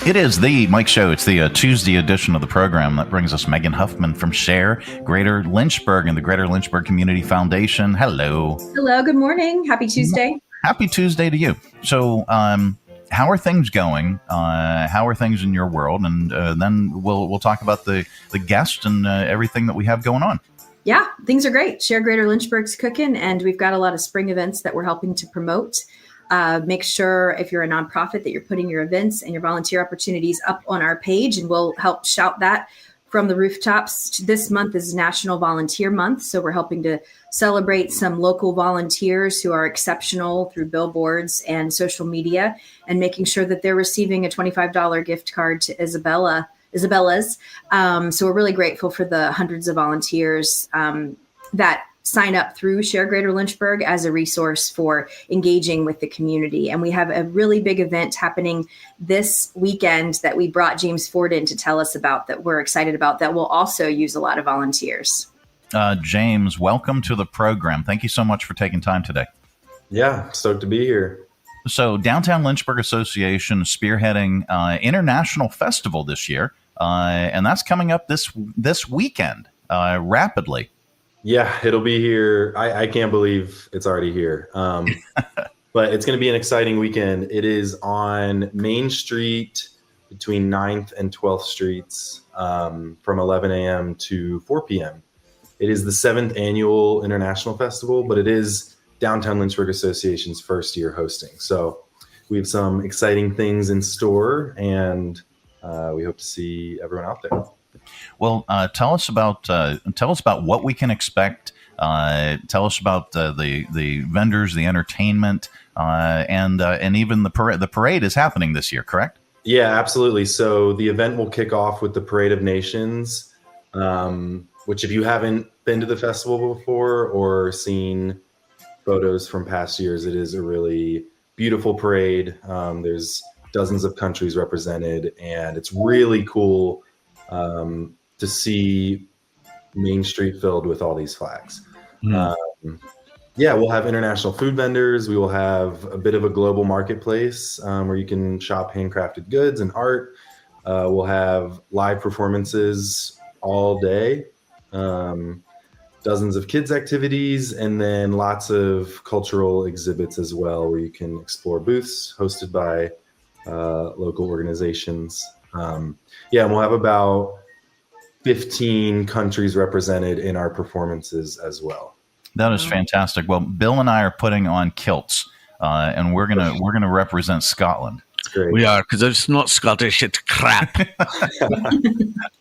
It is the Mike Show. It's the Tuesday edition of the program that brings us Megan Huffman from SHARE Greater Lynchburg and the Greater Lynchburg Community Foundation. Hello. Hello. Good morning. Happy Tuesday. Happy Tuesday to you. So, how are things going? How are things in your world? And then we'll talk about the guest and everything that we have going on. Yeah, things are great. SHARE Greater Lynchburg's cooking, and we've got a lot of spring events that we're helping to promote. Make sure if you're a nonprofit that you're putting your events and your volunteer opportunities up on our page, and we'll help shout that from the rooftops. This month is National Volunteer Month, so we're helping to celebrate some local volunteers who are exceptional through billboards and social media, and making sure that they're receiving a $25 gift card to Isabella's. So we're really grateful for the hundreds of volunteers that sign up through SHARE Greater Lynchburg as a resource for engaging with the community. And we have a really big event happening this weekend that we brought James Ford in to tell us about, that we're excited about, that will also use a lot of volunteers. James, welcome to the program. Thank you so much for taking time today. Yeah, stoked to be here. So Downtown Lynchburg Association spearheading International Festival this year, and that's coming up this weekend rapidly. Yeah, it'll be here. I can't believe it's already here. But it's going to be an exciting weekend. It is on Main Street between 9th and 12th Streets from 11 a.m. to 4 p.m. It is the 7th annual International Festival, but it is Downtown Lynchburg Association's first year hosting. So we have some exciting things in store, and we hope to see everyone out there. Well, tell us about what we can expect. Tell us about the vendors, the entertainment, and even the parade. The parade is happening this year, correct? Yeah, absolutely. So the event will kick off with the Parade of Nations, which if you haven't been to the festival before or seen photos from past years, it is a really beautiful parade. There's dozens of countries represented, and it's really cool to see Main Street filled with all these flags. We'll have international food vendors. We will have a bit of a global marketplace where you can shop handcrafted goods and art. We'll have live performances all day, dozens of kids activities, and then lots of cultural exhibits as well, where you can explore booths hosted by local organizations. And we'll have about 15 countries represented in our performances as well. That is fantastic. Well, Bill and I are putting on kilts, and we're gonna represent Scotland. That's great. We are, because it's not Scottish; it's crap.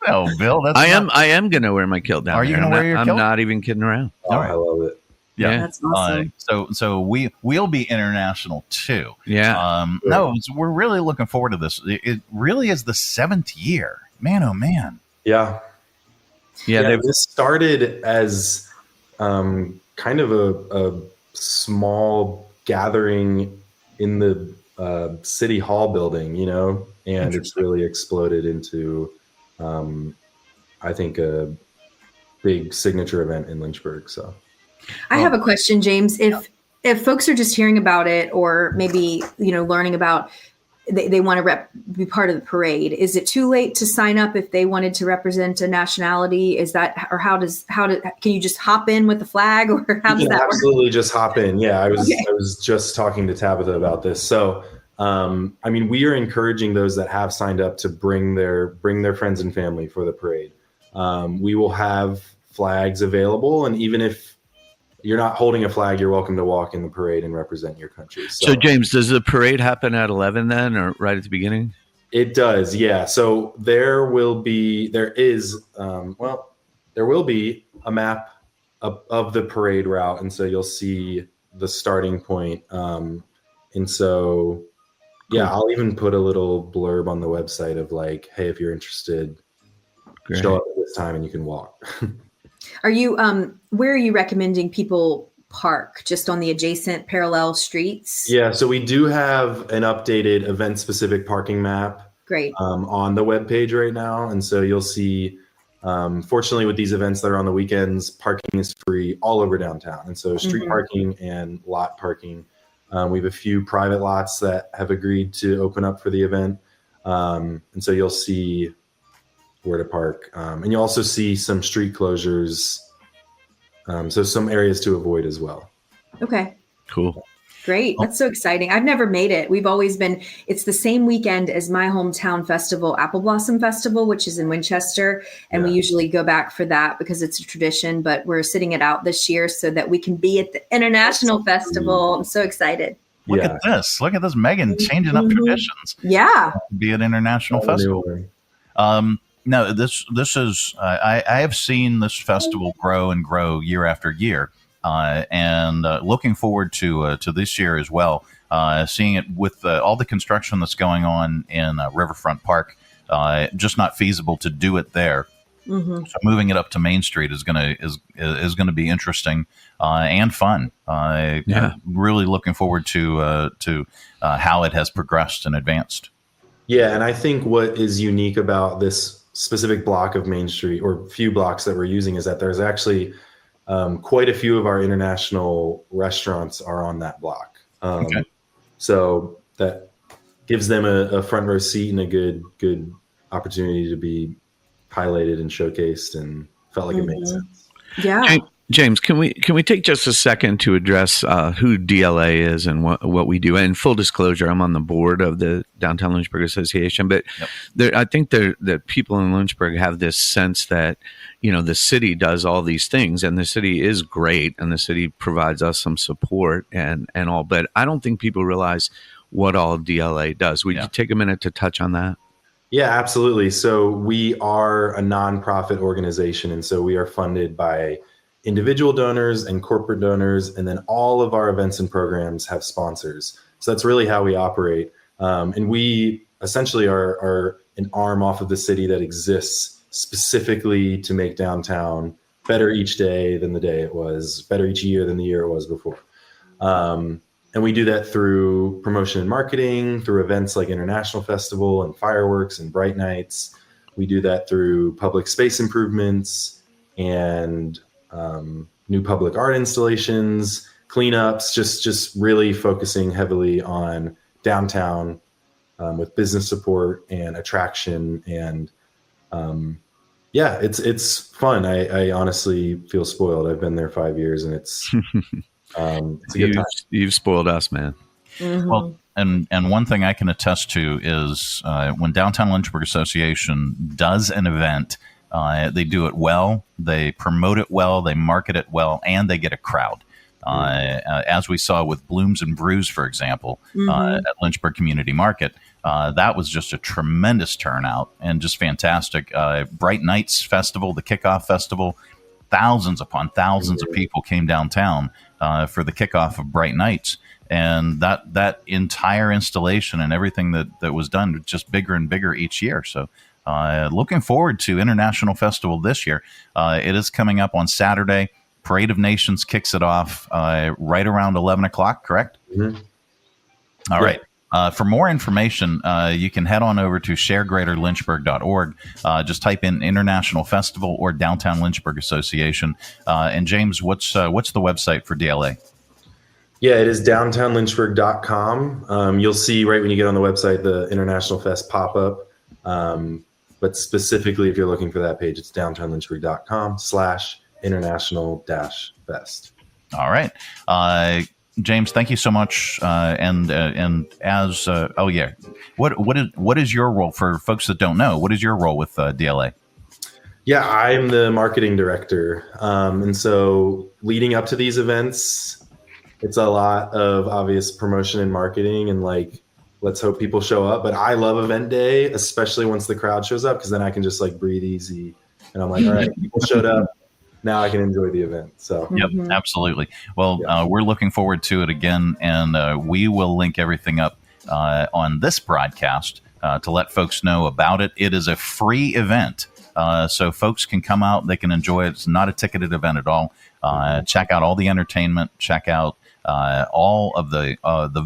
No, Bill, I am gonna wear my kilt down. Are you gonna wear your kilt? I'm not even kidding around. Oh, I love it. Yeah, that's awesome. So we'll be international too. Yeah. We're really looking forward to this. It really is the 7th year. Man, oh man. Yeah. This started as kind of a small gathering in the city hall building, and it's really exploded into, I think, a big signature event in Lynchburg. So. I have a question, James. If folks are just hearing about it, or maybe learning about, they want to be part of the parade, is it too late to sign up if they wanted to represent a nationality? Is that, or can you just hop in with the flag, or how does that work? Absolutely, just hop in. Yeah, I was just talking to Tabitha about this. So, we are encouraging those that have signed up to bring their friends and family for the parade. We will have flags available, and even if you're not holding a flag, you're welcome to walk in the parade and represent your country. So James, does the parade happen at 11 then, or right at the beginning? It does, yeah. So there will be a map of the parade route, and so you'll see the starting point. And so, yeah, cool. I'll even put a little blurb on the website of like, hey, if you're interested, show up at this time and you can walk. Are you, where are you recommending people park? Just on the adjacent parallel streets? Yeah, so we do have an updated event-specific parking map. Great. On the webpage right now. And so you'll see, fortunately with these events that are on the weekends, parking is free all over downtown. And so street parking and lot parking. We have a few private lots that have agreed to open up for the event. And so you'll see where to park. And you'll also see some street closures. So some areas to avoid as well. Okay. Cool. Great. That's so exciting. I've never made it. We've always been, it's the same weekend as my hometown festival, Apple Blossom Festival, which is in Winchester. And we usually go back for that because it's a tradition, but we're sitting it out this year so that we can be at the International Festival. I'm so excited. Look at this. Look at this, Megan, changing up traditions. Yeah. Be at International Festival. No, this is, I have seen this festival grow and grow year after year. And looking forward to this year as well. Seeing it with all the construction that's going on in Riverfront Park, just not feasible to do it there. So moving it up to Main Street is gonna be interesting and fun. Really looking forward to how it has progressed and advanced. Yeah, and I think what is unique about this specific block of Main Street, or few blocks that we're using, is that there's actually quite a few of our international restaurants are on that block. So that gives them a front row seat and a good opportunity to be highlighted and showcased, and felt like it made sense. Yeah. James, can we take just a second to address who DLA is and what we do? And full disclosure, I'm on the board of the Downtown Lynchburg Association, but I think that people in Lynchburg have this sense that, the city does all these things, and the city is great, and the city provides us some support and all, but I don't think people realize what all DLA does. Would you take a minute to touch on that? Yeah, absolutely. So we are a nonprofit organization, and so we are funded by individual donors and corporate donors, and then all of our events and programs have sponsors. So that's really how we operate. And we essentially are an arm off of the city that exists specifically to make downtown better each day than the day it was, better each year than the year it was before. And we do that through promotion and marketing, through events like International Festival and fireworks and bright nights. We do that through public space improvements and new public art installations, cleanups, just really focusing heavily on downtown with business support and attraction. And it's fun. I honestly feel spoiled. I've been there 5 years, and it's a good time. You've spoiled us, man. Well, and one thing I can attest to is when Downtown Lynchburg Association does an event, they do it well, they promote it well, they market it well, and they get a crowd. As we saw with Blooms and Brews, for example, at Lynchburg Community Market, that was just a tremendous turnout and just fantastic. Bright Nights Festival, the kickoff festival, thousands upon thousands of people came downtown for the kickoff of Bright Nights. And that entire installation and everything that was done just bigger and bigger each year. So looking forward to International Festival this year. It is coming up on Saturday. Parade of Nations kicks it off right around 11 o'clock, correct? All right. For more information, you can head on over to sharegreaterlynchburg.org. Just type in International Festival or Downtown Lynchburg Association. And James, what's the website for DLA? Yeah, it is downtownlynchburg.com. You'll see right when you get on the website the International Fest pop-up. But specifically, if you're looking for that page, it's downtownlynchburg.com/international-fest. All right. James, thank you so much. What is your role for folks that don't know? What is your role with DLA? Yeah, I'm the marketing director. And so leading up to these events, it's a lot of obvious promotion and marketing and let's hope people show up. But I love event day, especially once the crowd shows up, because then I can just breathe easy. And I'm like, all right, people showed up. Now I can enjoy the event. So yep, absolutely. Well, we're looking forward to it again, and we will link everything up on this broadcast to let folks know about it. It is a free event, so folks can come out. They can enjoy it. It's not a ticketed event at all. Check out all the entertainment. Check out all of the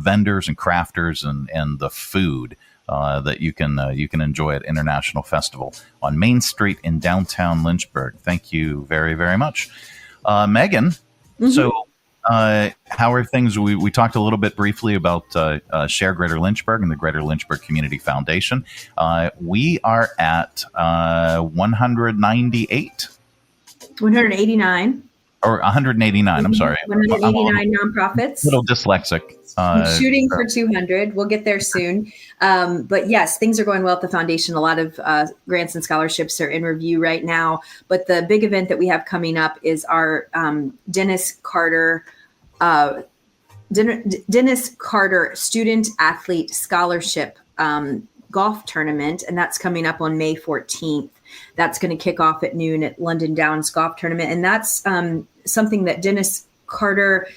vendors and crafters and the food that you can enjoy at International Festival on Main Street in downtown Lynchburg. Thank you very, very much, Megan. So How are things? We talked a little bit briefly about SHARE Greater Lynchburg and the Greater Lynchburg Community Foundation. We are at 198. 189. Or 189. I'm sorry. 189 nonprofits. A little dyslexic. Shooting for 200. We'll get there soon. But yes, things are going well at the foundation. A lot of grants and scholarships are in review right now. But the big event that we have coming up is our Dennis Carter Student Athlete Scholarship golf tournament, and that's coming up on May 14th. That's going to kick off at noon at London Downs Golf Tournament, and that's something that Dennis Carter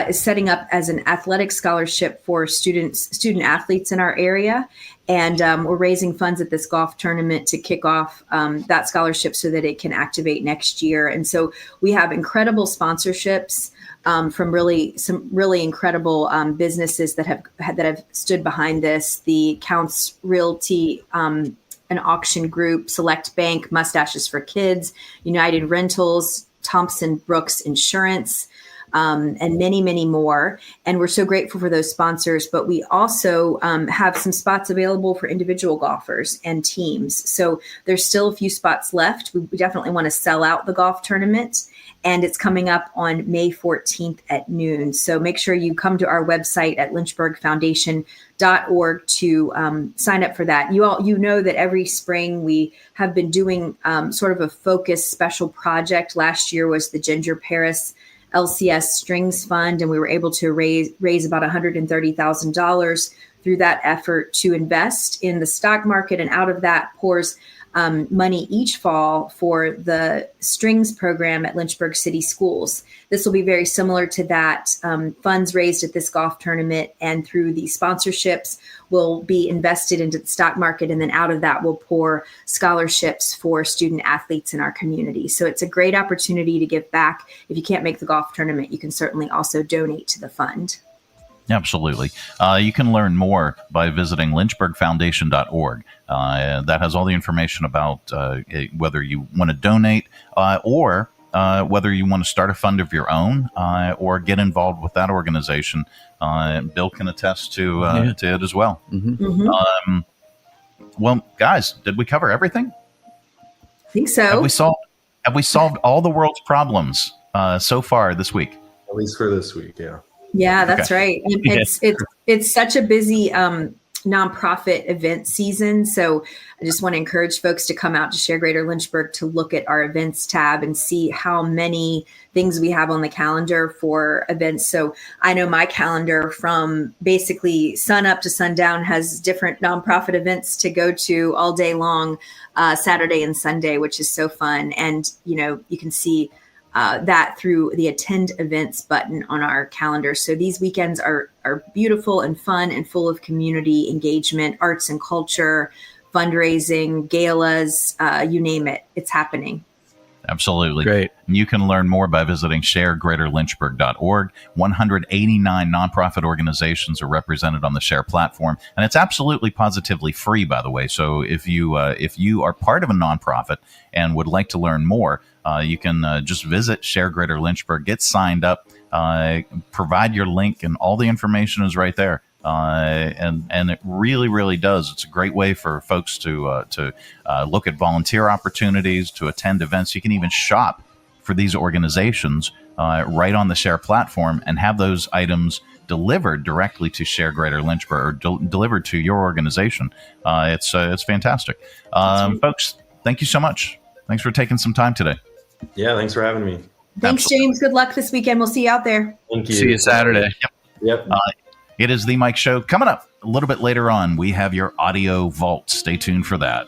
is setting up as an athletic scholarship for student athletes in our area. And we're raising funds at this golf tournament to kick off that scholarship so that it can activate next year. And so we have incredible sponsorships from some really incredible businesses that have stood behind this. The Counts Realty, an auction group, Select Bank, Mustaches for Kids, United Rentals, Thompson Brooks Insurance, and many, many more. And we're so grateful for those sponsors, but we also have some spots available for individual golfers and teams. So there's still a few spots left. We definitely want to sell out the golf tournament, and it's coming up on May 14th at noon. So make sure you come to our website at lynchburgfoundation.org to sign up for that. You know that every spring we have been doing sort of a focused special project. Last year was the Ginger Paris LCS Strings Fund, and we were able to raise about $130,000 through that effort to invest in the stock market, and out of that pours money each fall for the strings program at Lynchburg City Schools. This will be very similar to that. Funds raised at this golf tournament and through the sponsorships will be invested into the stock market, and then out of that will pour scholarships for student athletes in our community. So it's a great opportunity to give back. If you can't make the golf tournament, you can certainly also donate to the fund. Absolutely. You can learn more by visiting lynchburgfoundation.org. That has all the information about whether you want to donate or whether you want to start a fund of your own or get involved with that organization. Bill can attest to it as well. Mm-hmm. Mm-hmm. Well, guys, did we cover everything? I think so. Have we solved all the world's problems so far this week? At least for this week, yeah. Yeah, that's right. And it's such a busy nonprofit event season. So I just want to encourage folks to come out to SHARE Greater Lynchburg to look at our events tab and see how many things we have on the calendar for events. So I know my calendar from basically sun up to sundown has different nonprofit events to go to all day long, Saturday and Sunday, which is so fun. And, you can see that through the attend events button on our calendar. So these weekends are beautiful and fun and full of community engagement, arts and culture, fundraising, galas, you name it. It's happening. Absolutely. Great. You can learn more by visiting sharegreaterlynchburg.org. 189 nonprofit organizations are represented on the SHARE platform, and it's absolutely positively free, by the way. So if you are part of a nonprofit and would like to learn more, you can just visit SHARE Greater Lynchburg, get signed up, provide your link, and all the information is right there. And it really, really does. It's a great way for folks to look at volunteer opportunities, to attend events. You can even shop for these organizations right on the SHARE platform and have those items delivered directly to SHARE Greater Lynchburg or delivered to your organization. It's fantastic. Folks, thank you so much. Thanks for taking some time today. Yeah, thanks for having me. Thanks, Absolutely. James. Good luck this weekend. We'll see you out there. Thank you. See you Saturday. Yep. It is The Mike Show. Coming up a little bit later on, we have your audio vault. Stay tuned for that.